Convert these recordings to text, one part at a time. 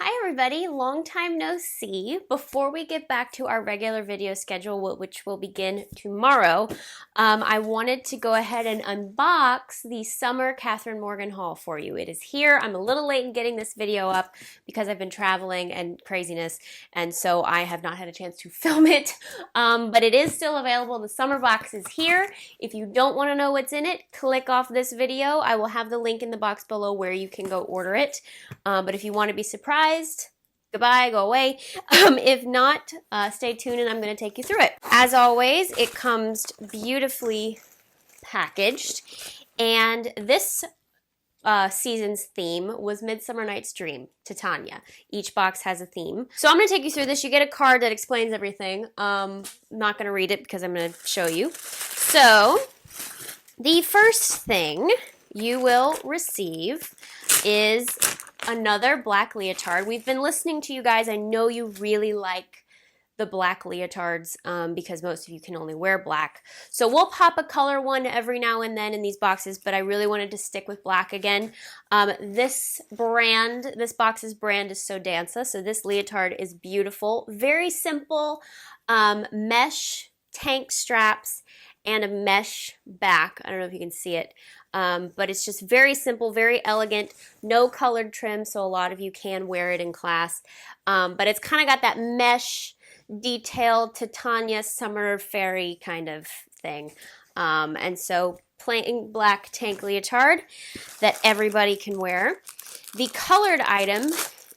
Hi everybody, long time no see. Before we get back to our regular video schedule, which will begin tomorrow, I wanted to go ahead and unbox the summer Kathryn Morgan haul for you. It is here. I'm a little late in getting this video up because I've been traveling and craziness, and so I have not had a chance to film it, but it is still available. The summer box is here. If you don't want to know what's in it, click off this video. I will have the link in the box below where you can go order it, but if you want to be surprised, goodbye, go away. If not, stay tuned and I'm going to take you through it. As always, it comes beautifully packaged, and this season's theme was Midsummer Night's Dream, Titania. Each box has a theme. So I'm going to take you through this. You get a card that explains everything. I'm not going to read it because I'm going to show you. So the first thing you will receive is another black leotard. We've been listening to you guys. I know you really like the black leotards because most of you can only wear black. So we'll pop a color one every now and then in these boxes, but I really wanted to stick with black again. This box's brand is So Danza. So this leotard is beautiful. Very simple mesh tank straps and a mesh back. I don't know if you can see it. But it's just very simple, very elegant, no colored trim, so a lot of you can wear it in class. But it's kind of got that mesh detailed Titania summer fairy kind of thing. And so plain black tank leotard that everybody can wear. The colored item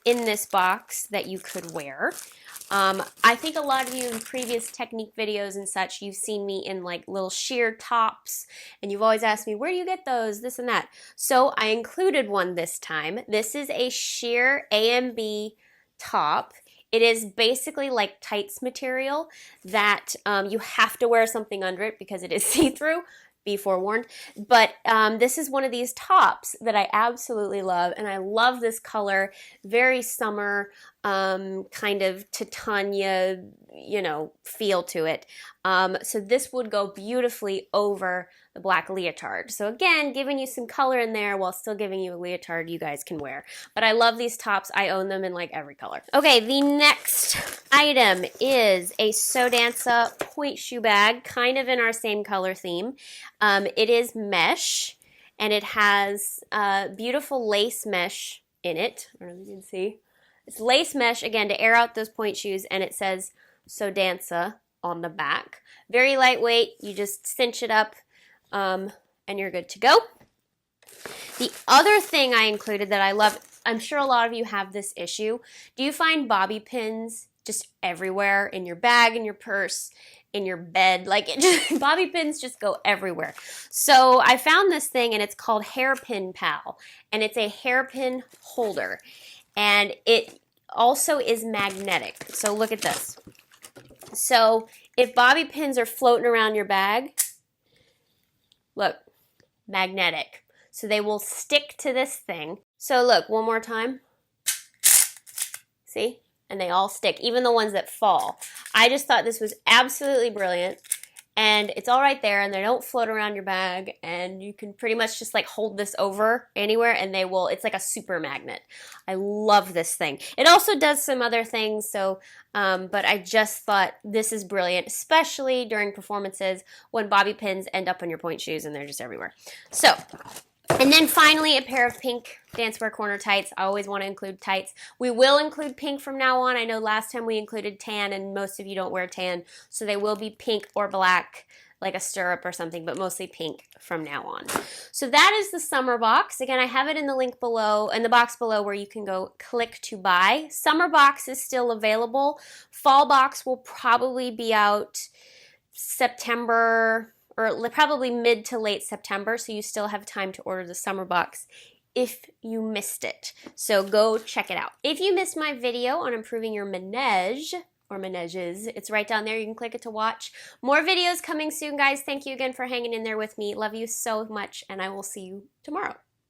in this box that you could wear, I think a lot of you in previous technique videos and such, you've seen me in like little sheer tops, and you've always asked me, where do you get those, this and that. So I included one this time. This is a sheer A&B top. It is basically like tights material that you have to wear something under it because it is see-through. Be forewarned. But this is one of these tops that I absolutely love, and I love this color. Very summer, kind of Titania, feel to it. So this would go beautifully over the black leotard. So again, giving you some color in there while still giving you a leotard you guys can wear. But I love these tops. I own them in like every color. Okay, the next item is a So Danza point shoe bag, kind of in our same color theme. It is mesh, and it has beautiful lace mesh in it. I don't know if you can see. It's lace mesh, again, to air out those point shoes, and it says So Danza on the back. Very lightweight. You just cinch it up, and you're good to go. The other thing I included that I love, I'm sure a lot of you have this issue. Do you find bobby pins just everywhere in your bag, in your purse, in your bed? Like, bobby pins just go everywhere. So I found this thing, and it's called Hairpin Pal, and it's a hairpin holder, and it also is magnetic. So look at this. So if bobby pins are floating around your bag, look, magnetic. So they will stick to this thing. So look, one more time. See? And they all stick, even the ones that fall. I just thought this was absolutely brilliant. And it's all right there, and they don't float around your bag, and you can pretty much just like hold this over anywhere, and they will, it's like a super magnet. I love this thing. It also does some other things, so, but I just thought this is brilliant, especially during performances when bobby pins end up on your point shoes and they're just everywhere. So, and then finally, a pair of pink dancewear corner tights. I always want to include tights. We will include pink from now on. I know last time we included tan, and most of you don't wear tan, so they will be pink or black, like a stirrup or something, but mostly pink from now on. So that is the summer box. Again, I have it in the link below, in the box below, where you can go click to buy. Summer box is still available. Fall box will probably be out September, or probably mid to late September, so you still have time to order the summer box if you missed it. So go check it out. If you missed my video on improving your menage, or menages, it's right down there. You can click it to watch. More videos coming soon, guys. Thank you again for hanging in there with me. Love you so much, and I will see you tomorrow.